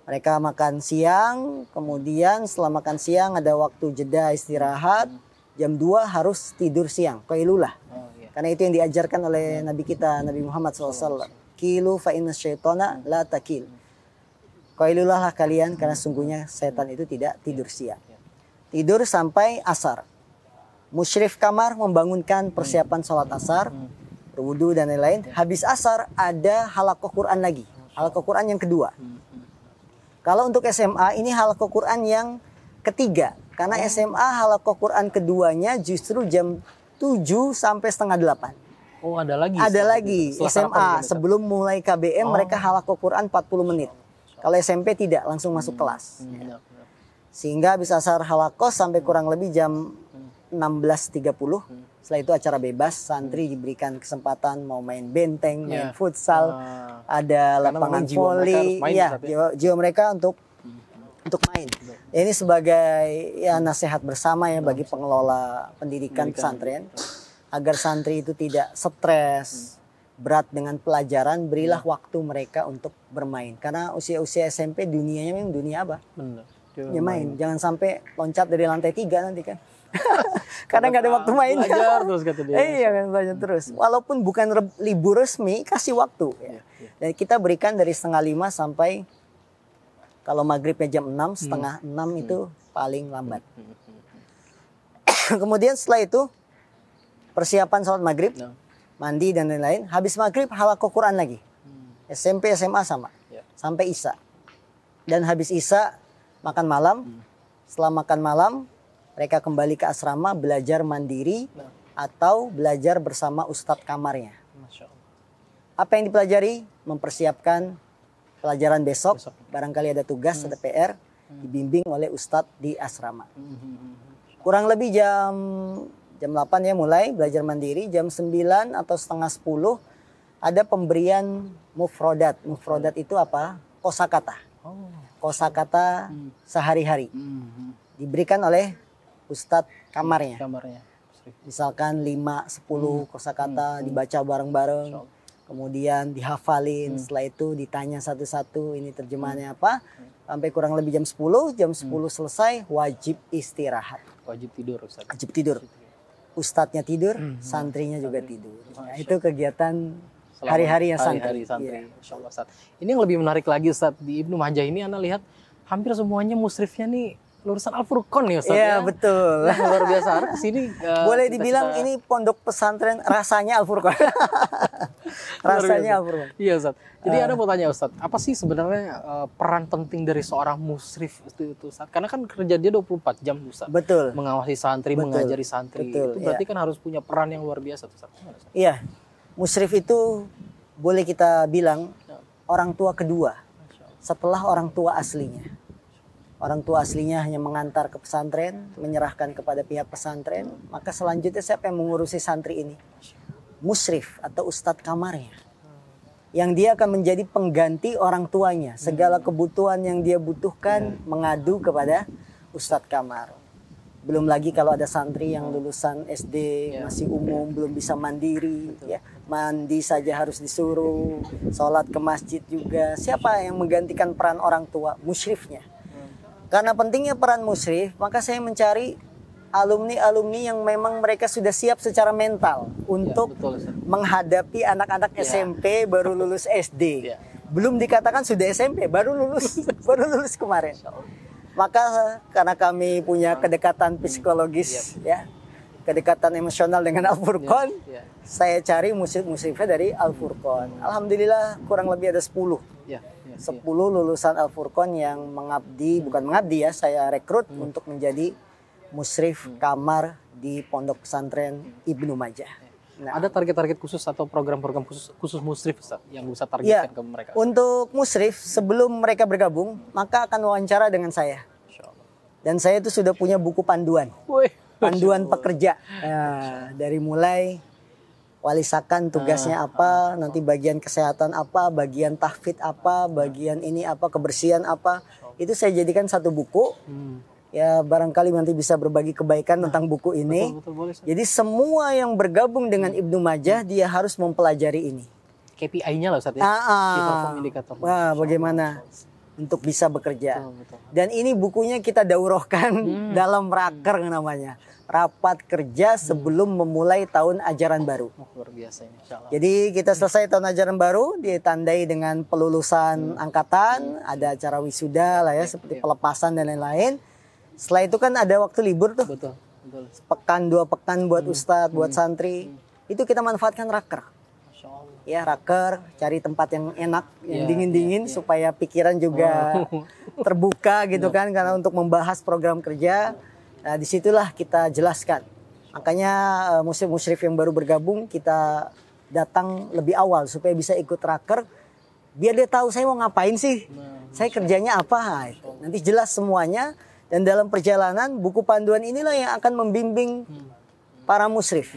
Mereka makan siang, kemudian setelah makan siang ada waktu jeda istirahat. Jam 2 harus tidur siang, qailulah. Karena itu yang diajarkan oleh Nabi kita, Nabi Muhammad SAW. Kilu fa inna syaitana la takil. Qailulah lah kalian karena sungguhnya setan itu tidak tidur siang. Tidur sampai asar. Musyrif kamar membangunkan persiapan sholat asar, berwudu dan lain-lain. Habis asar ada halaqah Quran lagi. Halaqah Quran yang kedua. Kalau untuk SMA ini halaqah Quran yang ketiga. Karena SMA halaqah Quran keduanya justru jam 7 sampai setengah 8. Oh ada lagi? Ada lagi. SMA sebelum mulai KBM mereka halaqah Quran 40 menit. Kalau SMP tidak, langsung masuk kelas. Sehingga bisa asar halaqah sampai kurang lebih jam 16.30. Setelah itu acara bebas, santri diberikan kesempatan mau main benteng, main futsal, ada lapangan voli. Ya, jiwa mereka untuk main. Ini sebagai ya nasihat bersama ya bagi pengelola pendidikan pesantren agar santri itu tidak stres berat dengan pelajaran, berilah waktu mereka untuk bermain. Karena usia-usia SMP dunianya memang dunia apa? Ya main. Jangan sampai loncat dari lantai 3 nanti kan. Karena nggak ada waktu main. Belajar terus kata dia. Iya kan belajar terus. Walaupun bukan libur resmi, kasih waktu. Ya. Dan kita berikan dari 4:30 sampai kalau maghribnya jam 6, setengah 6 itu paling lambat. Kemudian setelah itu persiapan sholat maghrib, mandi dan lain-lain. Habis maghrib halaqah Quran lagi. SMP, SMA sama. Sampai Isya. Dan habis Isya makan malam. Setelah makan malam mereka kembali ke asrama belajar mandiri atau belajar bersama ustadz kamarnya. Apa yang dipelajari? Mempersiapkan pelajaran besok, barangkali ada tugas, ada PR, dibimbing oleh ustadz di asrama. Kurang lebih jam 8 ya mulai belajar mandiri, jam 9 atau setengah 10 ada pemberian mufrodat. Mufrodat itu apa? Kosakata. Kosakata sehari-hari. Diberikan oleh ustadz kamarnya. Misalkan 5-10 kosakata dibaca bareng-bareng. Kemudian dihafalin, setelah itu ditanya satu-satu ini terjemahannya apa. Sampai kurang lebih jam 10 selesai wajib istirahat. Wajib tidur Ustaz. Wajib tidur. Ustadznya tidur, santrinya juga tidur. Nah, itu kegiatan hari-hari yang santri. Iya. Insyaallah Ustaz. Ini yang lebih menarik lagi Ustaz, di Ibnu Majah ini Anda lihat hampir semuanya musrifnya nih lulusan Al-Furqan ya Ustaz. Iya, betul. Nah, luar biasa. Kesini boleh dibilang ini pondok pesantren rasanya Al-Furqan. Rasanya Al-Furqan. Iya Ustaz. Jadi ada mau tanya Ustaz, apa sih sebenarnya peran penting dari seorang musrif itu Ustaz? Karena kan kerja dia 24 jam Ustaz. Betul. Mengawasi santri, mengajari santri. Betul, itu berarti kan harus punya peran yang luar biasa Ustaz. Iya. Musrif itu boleh kita bilang orang tua kedua setelah orang tua aslinya. Orang tua aslinya hanya mengantar ke pesantren, menyerahkan kepada pihak pesantren, maka selanjutnya siapa yang mengurusi santri ini? musrif atau ustadz kamarnya. Yang dia akan menjadi pengganti orang tuanya. Segala kebutuhan yang dia butuhkan mengadu kepada ustadz kamar. Belum lagi kalau ada santri yang lulusan SD masih umum, belum bisa mandiri, ya, mandi saja harus disuruh, sholat ke masjid juga. Siapa yang menggantikan peran orang tua? Musyrifnya. Karena pentingnya peran musyrif, maka saya mencari alumni-alumni yang memang mereka sudah siap secara mental untuk menghadapi anak-anak SMP baru lulus SD. Belum dikatakan sudah SMP, baru lulus kemarin. Maka karena kami punya kedekatan psikologis, ya, kedekatan emosional dengan Al-Furqan, saya cari musyrifnya dari Al-Furqan. Alhamdulillah kurang lebih ada 10 lulusan Al-Furqan yang mengabdi, bukan mengabdi ya, saya rekrut untuk menjadi musyrif kamar di Pondok Pesantren Ibnu Majah. Nah, ada target-target khusus atau program-program khusus musyrif, Ustaz, yang bisa targetkan ke mereka? Untuk musyrif sebelum mereka bergabung, maka akan wawancara dengan saya. Dan saya itu sudah punya buku panduan. Panduan pekerja. Nah, dari mulai wali sakan tugasnya apa, nanti bagian kesehatan apa, bagian tahfidz apa, bagian ini apa, kebersihan apa. Itu saya jadikan satu buku. Ya barangkali nanti bisa berbagi kebaikan tentang buku ini. Boleh, jadi semua yang bergabung dengan Ibnu Majah dia harus mempelajari ini. KPI-nya lah Ustaz ya. Key perform indicator. Wah, bagaimana untuk bisa bekerja. Dan ini bukunya kita daurahkan dalam raker namanya. Rapat kerja sebelum memulai tahun ajaran baru. Luar biasa ini, insyaallah. Jadi kita selesai tahun ajaran baru ditandai dengan pelulusan angkatan, ada acara wisuda lah ya, seperti pelepasan dan lain-lain. Setelah itu kan ada waktu libur tuh. Betul. Pekan 2 pekan buat ustadz, buat santri. Itu kita manfaatkan raker. Ya raker, cari tempat yang enak, yang dingin-dingin supaya pikiran juga terbuka gitu kan. Karena untuk membahas program kerja, nah disitulah kita jelaskan. Makanya musyrif yang baru bergabung kita datang lebih awal supaya bisa ikut raker. Biar dia tahu saya mau ngapain sih, saya kerjanya apa. Nanti jelas semuanya. Dan dalam perjalanan buku panduan inilah yang akan membimbing para musyrif.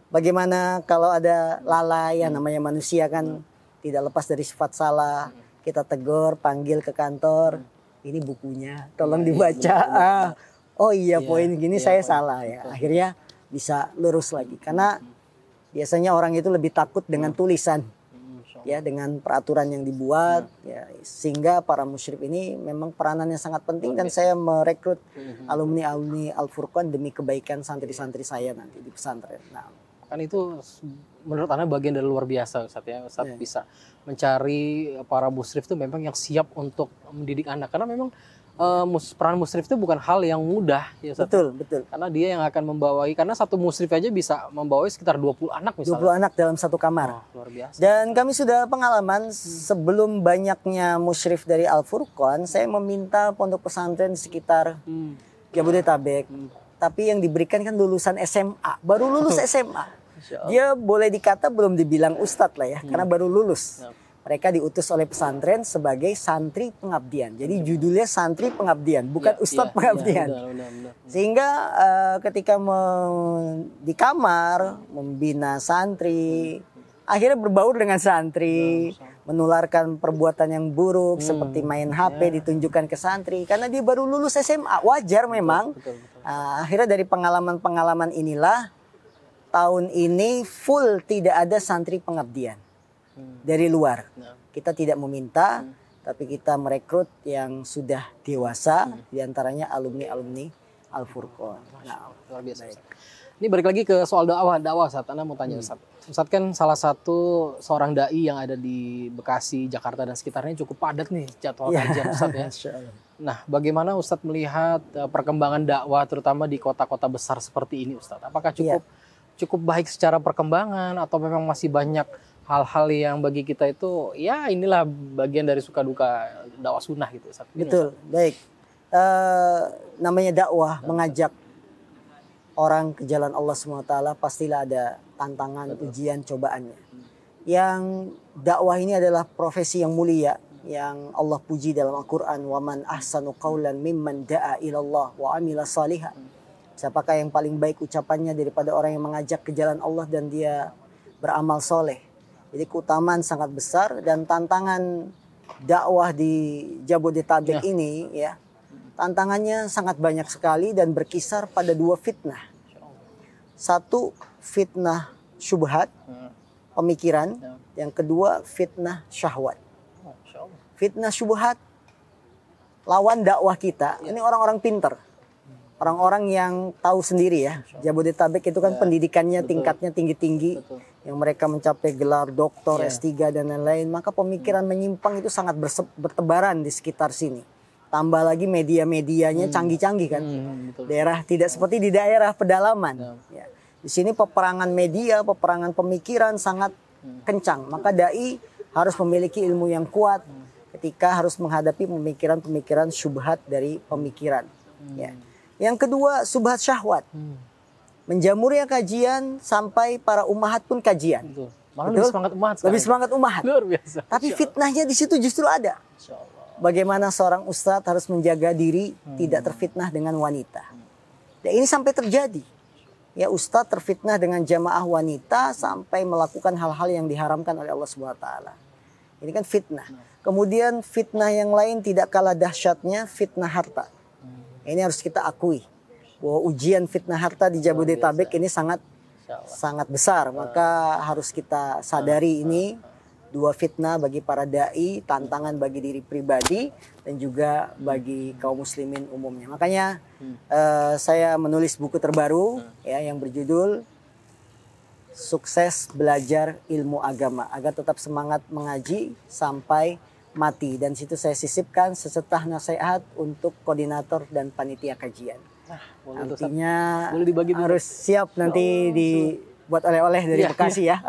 Bagaimana kalau ada lalai, yang namanya manusia kan tidak lepas dari sifat salah. Kita tegur, panggil ke kantor. Ini bukunya, tolong dibaca. Oh iya poin gini saya salah ya. Akhirnya bisa lurus lagi. Karena biasanya orang itu lebih takut dengan tulisan. Ya, dengan peraturan yang dibuat ya, sehingga para musyrif ini memang peranannya sangat penting dan saya merekrut alumni-alumni Al-Furqan demi kebaikan santri-santri saya nanti di pesantren. Nah, kan itu menurut Anda bagian dari luar biasa Ustaz ya. Ustaz bisa mencari para musyrif itu memang yang siap untuk mendidik anak, karena memang peran musyrif itu bukan hal yang mudah ya Ustaz. Betul. Karena dia yang akan membawai, karena satu musyrif aja bisa membawai sekitar 20 anak misalnya. 20 anak dalam satu kamar. Luar biasa. Dan kami sudah pengalaman sebelum banyaknya musyrif dari Al-Furqan, saya meminta pondok pesantren di sekitar Jabodetabek. Tapi yang diberikan kan lulusan SMA, baru lulus SMA. Dia boleh dikata belum dibilang ustadz lah ya, karena baru lulus. Mereka diutus oleh pesantren sebagai santri pengabdian. Jadi judulnya santri pengabdian, bukan ustadz pengabdian. Benar. Sehingga ketika di kamar membina santri, akhirnya berbaur dengan santri, menularkan perbuatan yang buruk seperti main HP ditunjukkan ke santri karena dia baru lulus SMA. Wajar memang. Akhirnya dari pengalaman-pengalaman inilah tahun ini full tidak ada santri pengabdian dari luar. Kita tidak meminta, tapi kita merekrut yang sudah dewasa, diantaranya alumni-alumni Al-Furqan. Nah, luar biasa. Ini balik lagi ke soal dakwah Ustaz. Anda mau tanya Ustaz. Ustaz kan salah satu seorang dai yang ada di Bekasi, Jakarta dan sekitarnya cukup padat nih jadwal kajian Ustaz ya. Nah, bagaimana Ustaz melihat perkembangan dakwah terutama di kota-kota besar seperti ini Ustaz? Apakah cukup baik secara perkembangan atau memang masih banyak hal-hal yang bagi kita itu ya inilah bagian dari suka duka dakwah sunnah gitu Ustaz? Betul, baik. Namanya dakwah, mengajak orang ke jalan Allah SWT pastilah ada tantangan, ujian, cobaannya. Yang dakwah ini adalah profesi yang mulia yang Allah puji dalam Al-Quran. Waman ahsanu qawlan mimman da'a ilallah wa amila salihan. Siapakah yang paling baik ucapannya daripada orang yang mengajak ke jalan Allah dan dia beramal soleh. Jadi keutamaan sangat besar dan tantangan dakwah di Jabodetabek ini ya, tantangannya sangat banyak sekali dan berkisar pada 2 fitnah. Satu, fitnah syubhat, pemikiran. Yang kedua, fitnah syahwat. Fitnah syubhat, lawan dakwah kita, ini orang-orang pinter. Orang-orang yang tahu sendiri ya. Jabodetabek itu kan pendidikannya tingkatnya tinggi-tinggi. Yang mereka mencapai gelar doktor, S3 dan lain-lain. Maka pemikiran menyimpang itu sangat bertebaran di sekitar sini. Tambah lagi media-medianya canggih-canggih kan. Daerah tidak seperti di daerah pedalaman. Ya. Di sini peperangan media, peperangan pemikiran sangat kencang. Maka dai harus memiliki ilmu yang kuat ketika harus menghadapi pemikiran-pemikiran syubhat dari pemikiran. Ya. Yang kedua, syubhat syahwat. Menjamurnya kajian sampai para ummahat pun kajian. Betul. Malah lebih semangat umat. Lebih semangat ummahat. Luar biasa. Tapi fitnahnya di situ justru ada. Bagaimana seorang ustadz harus menjaga diri tidak terfitnah dengan wanita. Dan ini sampai terjadi. Ya, ustadz terfitnah dengan jamaah wanita sampai melakukan hal-hal yang diharamkan oleh Allah Subhanahu wa taala. Ini kan fitnah. Kemudian fitnah yang lain tidak kalah dahsyatnya, fitnah harta. Ini harus kita akui bahwa ujian fitnah harta di Jabodetabek ini sangat besar. Maka harus kita sadari ini 2 fitnah bagi para dai, tantangan bagi diri pribadi dan juga bagi kaum muslimin umumnya. Makanya saya menulis buku terbaru ya yang berjudul Sukses Belajar Ilmu Agama agar tetap semangat mengaji sampai mati, dan situ saya sisipkan sesetah nasihat untuk koordinator dan panitia kajian. Artinya boleh dibagi harus siap nanti dibuat oleh-oleh dari Bekasi ya.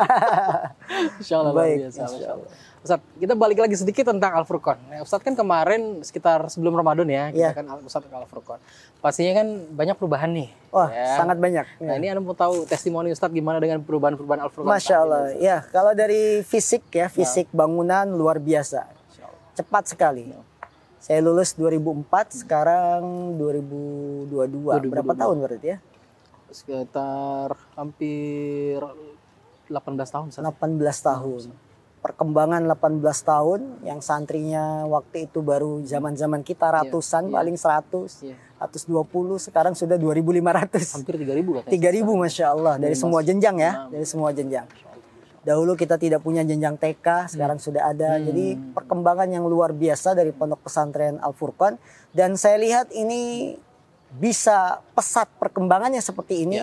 Insya Allah. Baik. Insya Allah. Ustadz, kita balik lagi sedikit tentang Al-Furqan. Nah, Ustadz kan kemarin sekitar sebelum Ramadan ya, kita kan Ustadz ke Al-Furqan. Pastinya kan banyak perubahan nih. Wah, sangat banyak. Nah, ini Anda mau tahu testimoni Ustadz gimana dengan perubahan-perubahan Al-Furqan? Masya Allah. Ya, kalau dari fisik ya, fisik bangunan luar biasa. Cepat sekali. Saya lulus 2004, sekarang 2022. Berapa tahun berarti ya? Sekitar hampir 18 tahun. 18 tahun. Perkembangan 18 tahun, yang santrinya waktu itu baru zaman-zaman kita ratusan, paling 100, 120, sekarang sudah 2.500. Hampir 3.000 katanya. 3.000 Masya Allah, dari semua jenjang ya, dari semua jenjang. Dahulu kita tidak punya jenjang TK, sekarang sudah ada. Jadi perkembangan yang luar biasa dari Pondok Pesantren Al-Furqan. Dan saya lihat ini bisa pesat perkembangannya seperti ini.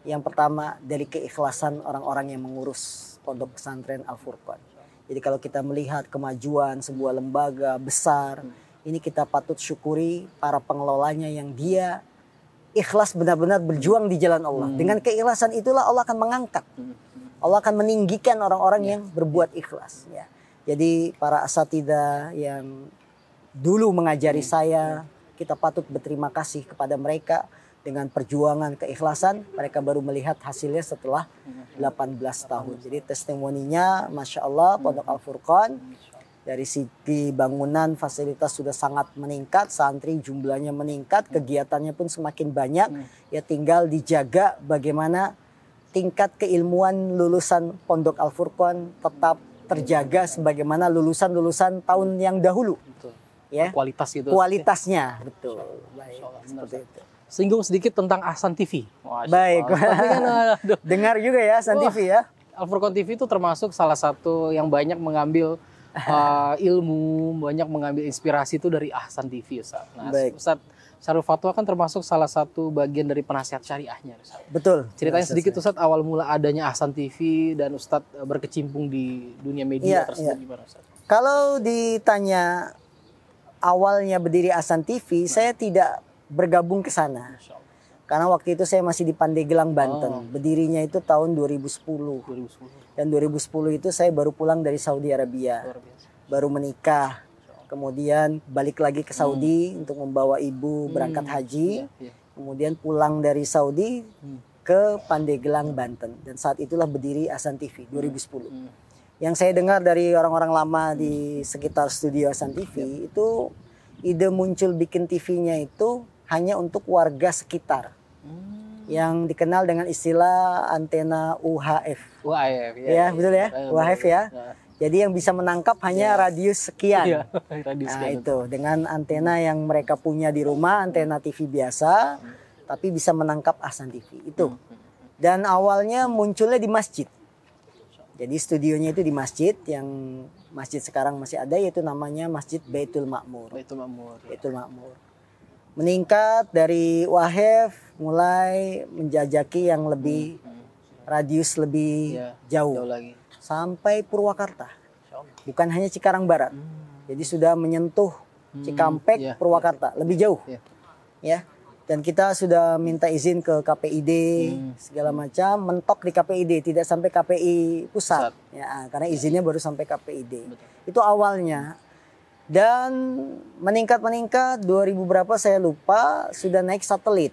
Yang pertama dari keikhlasan orang-orang yang mengurus Pondok Pesantren Al-Furqan. Jadi kalau kita melihat kemajuan sebuah lembaga besar, ini kita patut syukuri para pengelolanya yang dia ikhlas benar-benar berjuang di jalan Allah. Dengan keikhlasan itulah Allah akan mengangkat. Allah akan meninggikan orang-orang yang berbuat ikhlas. Ya. Jadi para asatidzah yang dulu mengajari saya, kita patut berterima kasih kepada mereka. Dengan perjuangan keikhlasan, mereka baru melihat hasilnya setelah 18 tahun. Jadi testimoninya Masya Allah, Pondok Al-Furqan. Dari segi bangunan, fasilitas sudah sangat meningkat, santri jumlahnya meningkat, kegiatannya pun semakin banyak. Ya tinggal dijaga bagaimana tingkat keilmuan lulusan Pondok Al-Furqan tetap terjaga sebagaimana lulusan-lulusan tahun yang dahulu. Betul. Ya. Kualitas itu. Kualitasnya, betul. Baik, seperti itu. Singgung sedikit tentang Ahsan TV. Baik. Kan, dengar juga ya Ahsan TV ya. Al-Furqan TV itu termasuk salah satu yang banyak mengambil ilmu, banyak mengambil inspirasi itu dari Ahsan TV, Ustaz. Nah, Ustaz Syarul Fatwa kan termasuk salah satu bagian dari penasihat syariahnya, Ustaz. Betul. Ceritanya sedikit Ustaz, awal mula adanya Ahsan TV dan Ustaz berkecimpung di dunia media tersebut gimana, Ustaz? Kalau ditanya awalnya berdiri Ahsan TV, saya tidak bergabung ke sana. Karena waktu itu saya masih di Pandeglang, Banten. Berdirinya itu tahun 2010. Dan 2010 itu saya baru pulang dari Saudi Arabia. Baru menikah. Kemudian balik lagi ke Saudi untuk membawa ibu berangkat haji. Kemudian pulang dari Saudi ke Pandeglang, Banten. Dan saat itulah berdiri Ahsan TV 2010. Yang saya dengar dari orang-orang lama di sekitar studio Ahsan TV itu ide muncul bikin TV-nya itu hanya untuk warga sekitar. yang dikenal dengan istilah antena UHF. UHF Ya, betul ya, UHF ya. Jadi yang bisa menangkap hanya radius sekian. Iya, radius Nah sekian. itu dengan antena yang mereka punya di rumah, antena TV biasa, tapi bisa menangkap Ahsan TV itu. Dan awalnya munculnya di masjid. Jadi studionya itu di masjid, yang masjid sekarang masih ada, yaitu namanya Masjid Baitul Ma'mur. Baitul Ma'mur. Baitul Ma'mur. Meningkat dari UHF, mulai menjajaki yang lebih radius lebih jauh lagi. sampai Purwakarta. Bukan hanya Cikarang Barat. Jadi sudah menyentuh Cikampek, Purwakarta, lebih jauh. Ya. Dan kita sudah minta izin ke KPID segala macam, mentok di KPID, tidak sampai KPI pusat. Ya, karena izinnya baru sampai KPID. Itu awalnya. Dan meningkat 2000 berapa saya lupa, sudah naik satelit.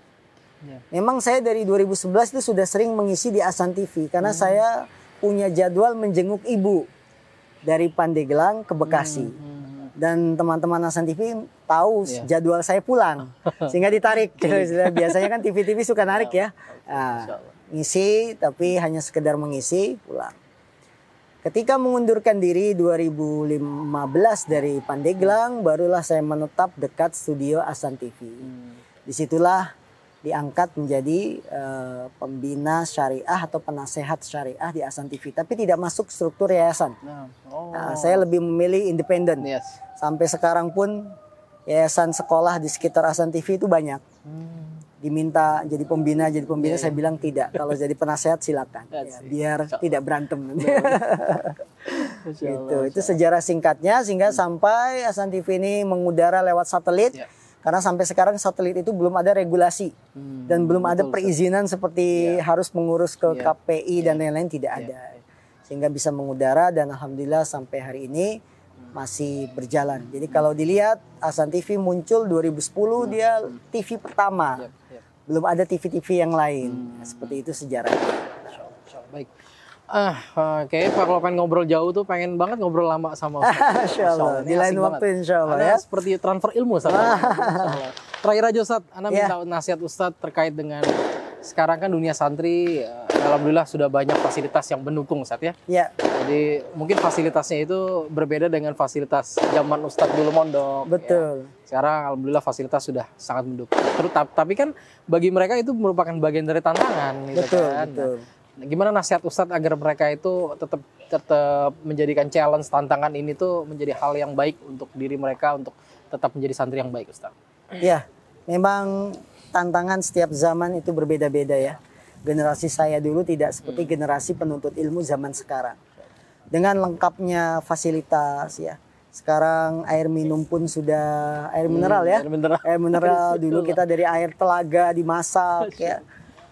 Memang saya dari 2011 itu sudah sering mengisi di Ahsan TV karena saya punya jadwal menjenguk ibu dari Pandeglang ke Bekasi. Dan teman-teman Ahsan TV tahu jadwal saya pulang sehingga ditarik. Biasanya kan TV-TV suka narik ya. Nah, ngisi tapi hanya sekedar mengisi pulang. Ketika mengundurkan diri 2015 dari Pandeglang, barulah saya menetap dekat studio Ahsan TV. Disitulah diangkat menjadi pembina syariah atau penasehat syariah di Ahsan TV, tapi tidak masuk struktur yayasan. Nah, saya lebih memilih independen. Sampai sekarang pun yayasan sekolah di sekitar Ahsan TV itu banyak. Diminta jadi pembina saya bilang tidak. Kalau jadi penasehat silakan, ya, biar tidak berantem. Itu sejarah singkatnya sehingga sampai Ahsan TV ini mengudara lewat satelit. Karena sampai sekarang satelit itu belum ada regulasi dan belum ada perizinan seperti harus mengurus ke KPI dan lain-lain, tidak ada. Sehingga bisa mengudara dan alhamdulillah sampai hari ini masih berjalan. Jadi kalau dilihat Ahsan TV muncul 2010, dia TV pertama. Belum ada TV-TV yang lain. Seperti itu sejarahnya. Baik. Oke, kalau pengen ngobrol jauh tuh pengen banget ngobrol lama sama Ustaz. Insyaallah. Di lain waktu insyaallah ya. Seperti transfer ilmu Ustaz. Insyaallah. Terakhir aja Ustaz, Ana minta nasihat Ustaz terkait dengan sekarang kan dunia santri, alhamdulillah sudah banyak fasilitas yang mendukung Ustaz ya. Iya. Jadi mungkin fasilitasnya itu berbeda dengan fasilitas zaman Ustaz dulu mondok. Betul. Ya. Sekarang alhamdulillah fasilitas sudah sangat mendukung. Tapi kan bagi mereka itu merupakan bagian dari tantangan. Gitu kan. Betul. Nah, gimana nasihat Ustadz agar mereka itu tetap menjadikan challenge, tantangan ini tuh menjadi hal yang baik untuk diri mereka untuk tetap menjadi santri yang baik Ustadz? Ya, memang tantangan setiap zaman itu berbeda-beda ya. Generasi saya dulu tidak seperti generasi penuntut ilmu zaman sekarang. Dengan lengkapnya fasilitas ya. Sekarang air minum pun sudah air mineral ya. Air mineral dulu kita dari air telaga dimasak ya.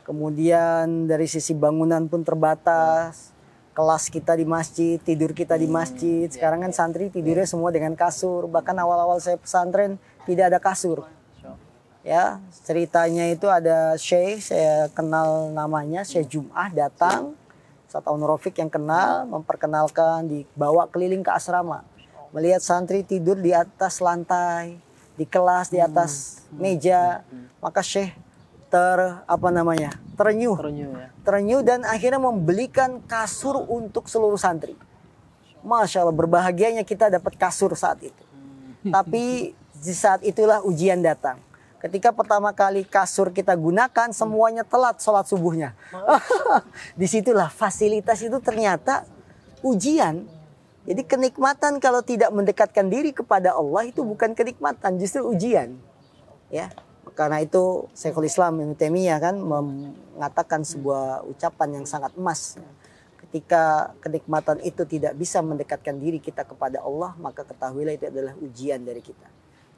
Kemudian dari sisi bangunan pun terbatas. Kelas kita di masjid, tidur kita di masjid. Sekarang kan santri tidurnya semua dengan kasur. Bahkan awal-awal saya pesantren tidak ada kasur. Ya, ceritanya itu ada Syekh, saya kenal namanya, Syekh Jum'ah datang. Ustaz Aun Rafiq yang kenal, memperkenalkan, dibawa keliling ke asrama. Melihat santri tidur di atas lantai, di kelas, di atas meja. Maka Syekh terenyuh dan akhirnya membelikan kasur untuk seluruh santri. Masya Allah, berbahagianya kita dapat kasur saat itu. Tapi di saat itulah ujian datang. Ketika pertama kali kasur kita gunakan, semuanya telat sholat subuhnya. Disitulah fasilitas itu ternyata ujian. Jadi kenikmatan kalau tidak mendekatkan diri kepada Allah itu bukan kenikmatan, justru ujian. Ya. Karena itu Syekhul Islam Ibnu Taimiyah kan mengatakan sebuah ucapan yang sangat emas. Ketika kenikmatan itu tidak bisa mendekatkan diri kita kepada Allah, maka ketahuilah itu adalah ujian dari kita.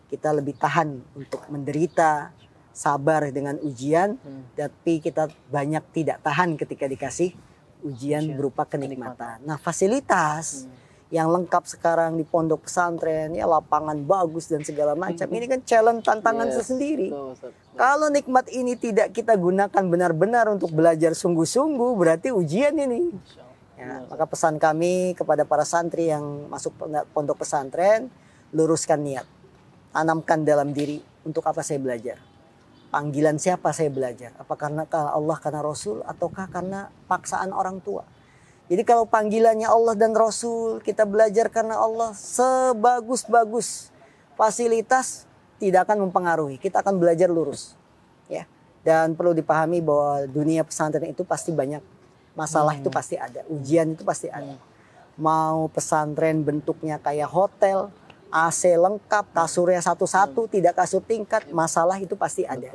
Kita lebih tahan untuk menderita, sabar dengan ujian, tapi kita banyak tidak tahan ketika dikasih ujian berupa kenikmatan. Nah, fasilitas yang lengkap sekarang di pondok pesantren, ya lapangan bagus dan segala macam. Ini kan challenge, tantangan tersendiri. Kalau nikmat ini tidak kita gunakan benar-benar untuk belajar sungguh-sungguh, berarti ujian ini. Ya, maka pesan kami kepada para santri yang masuk pondok pesantren, luruskan niat. Tanamkan dalam diri, untuk apa saya belajar. panggilan siapa saya belajar? Apa karena Allah, karena Rasul, ataukah karena paksaan orang tua? Jadi kalau panggilannya Allah dan Rasul, kita belajar karena Allah, sebagus-bagus fasilitas tidak akan mempengaruhi. Kita akan belajar lurus. Ya. Dan perlu dipahami bahwa dunia pesantren itu pasti banyak masalah, itu pasti ada, ujian itu pasti ada. Mau pesantren bentuknya kayak hotel, AC lengkap, kasurnya satu-satu, tidak kasur tingkat, masalah itu pasti ada.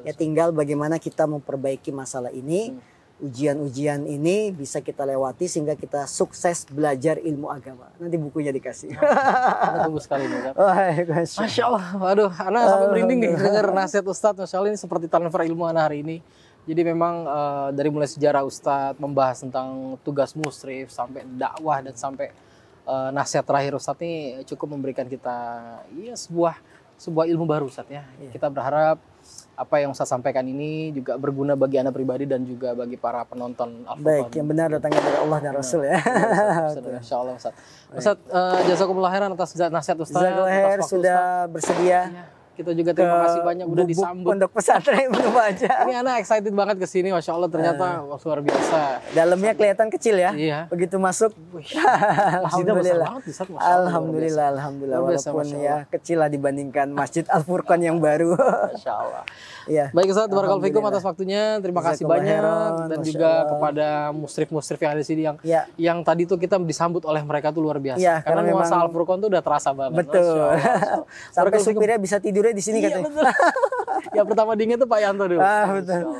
Ya tinggal bagaimana kita memperbaiki masalah ini, ujian-ujian ini bisa kita lewati sehingga kita sukses belajar ilmu agama. Nanti bukunya dikasih. Tunggu sekali nih, Masya Allah, waduh, anak sampai merinding nih dengar nasihat Ustadz. Masya Allah, ini seperti transfer ilmu anak hari ini. Jadi memang dari mulai sejarah Ustadz membahas tentang tugas musrif sampai dakwah dan sampai nasihat terakhir Ustadz ini cukup memberikan kita sebuah ilmu baru Ustadz ya. Kita berharap apa yang Ustadz sampaikan ini juga berguna bagi anak pribadi dan juga bagi para penonton Al-Furqan. Baik, yang benar datangnya dari Allah dan Rasul ya. Insya Allah Ustadz. Ustadz, jazakumullah khairan atas nasihat Ustadz. Jazakumullah khair sudah bersedia. Kita juga terima kasih banyak udah disambut. Pondok pesantren Ibnu Majah. Ini anak excited banget kesini, Masya Allah, ternyata luar biasa. Dalamnya kelihatan kecil ya. Iya. Begitu masuk. Alhamdulillah. Alhamdulillah. Walaupun ya kecil lah dibandingkan Masjid Al-Furqan yang baru. Masya Allah. Iya. Baik Ustadz, barakallahu fikum atas waktunya. Terima kasih banyak dan juga kepada musrif-musrif yang ada di sini yang tadi tuh kita disambut oleh mereka tuh luar biasa. Ya, karena nuansa Al-Furqan tuh udah terasa banget. Betul. Sampai supirnya bisa tidurnya di sini katanya. Betul. Yang pertama dingin tuh Pak Yanto dulu. Betul.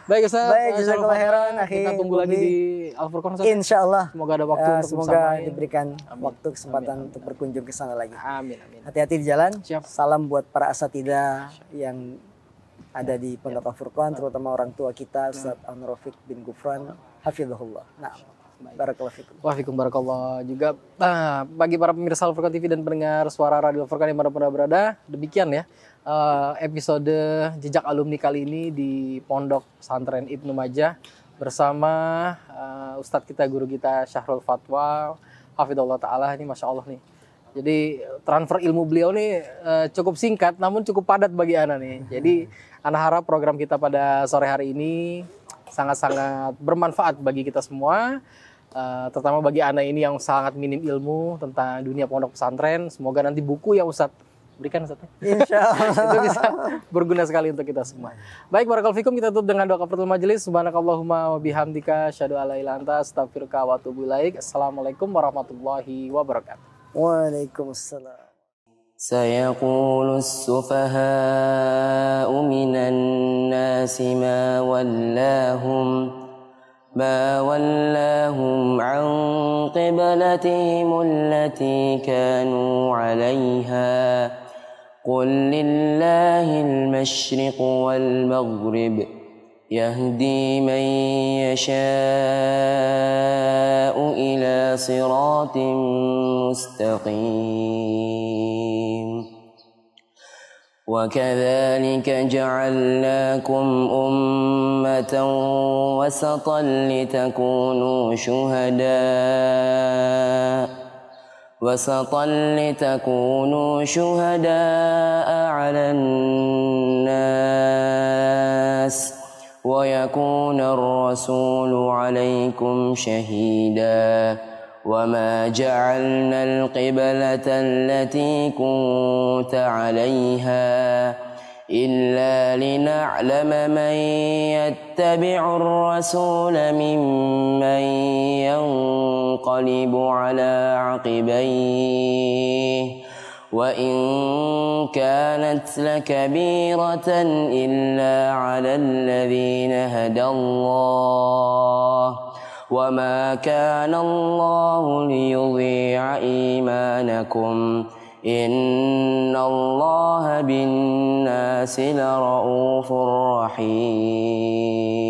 Baik Ustadz, baik, jazakallahu khairan, kita tunggu lagi di Al-Furqan Ustadz. Insyaallah. Semoga ada waktu untuk semoga diberikan waktu kesempatan untuk berkunjung ke sana lagi. Amin. Hati-hati di jalan. Siap. Salam buat para asatidzah yang ada di Pondok Al-Furqan, terutama orang tua kita Ustaz Al-Rafiq bin Gufran, hafizahullah. Nah, barakallahu fikum. Waalaikumsalam barakallah juga. Nah, bagi para pemirsa Al-Furqan TV dan pendengar suara Radio Al-Furqan yang mana berada, demikian ya episode Jejak Alumni kali ini di Pondok Pesantren Ibnu Majah bersama Ustadz kita, guru kita Syahrul Fatwa, hafizahullah taala. Ini Masya Allah nih. Jadi transfer ilmu beliau nih cukup singkat namun cukup padat bagi Ana nih. Jadi Ana harap program kita pada sore hari ini sangat-sangat bermanfaat bagi kita semua. Terutama bagi Ana ini yang sangat minim ilmu tentang dunia pondok pesantren. Semoga nanti buku yang Ustadz berikan Ustadz. Insyaallah. Itu bisa berguna sekali untuk kita semua. Baik, barakallahu fikum, kita tutup dengan doa kafaratul majelis. Subhanakallahumma wa bihamdika asyhadu alla ilaha illa anta astaghfiruka wa atubu ilaik. Assalamualaikum warahmatullahi wabarakatuh. Waalaikumsalam. سيقول السفهاء من الناس ما ولاهم عن قبلتهم التي كانوا عليها قل لله المشرق والمغرب يهدي من يشاء إلى صراط مستقيم وكذلك جعلناكم أمة وسطا لتكونوا شهداء على الناس ويكون الرسول عليكم شهيدا وما جعلنا القبلة التي كنت عليها إلا لنعلم من يتبع الرسول ممن ينقلب على عقبيه وإن كانت لكبيرة إلا على الذين هدى الله وما كان الله ليضيع إيمانكم إن الله بالناس لرؤوف رحيم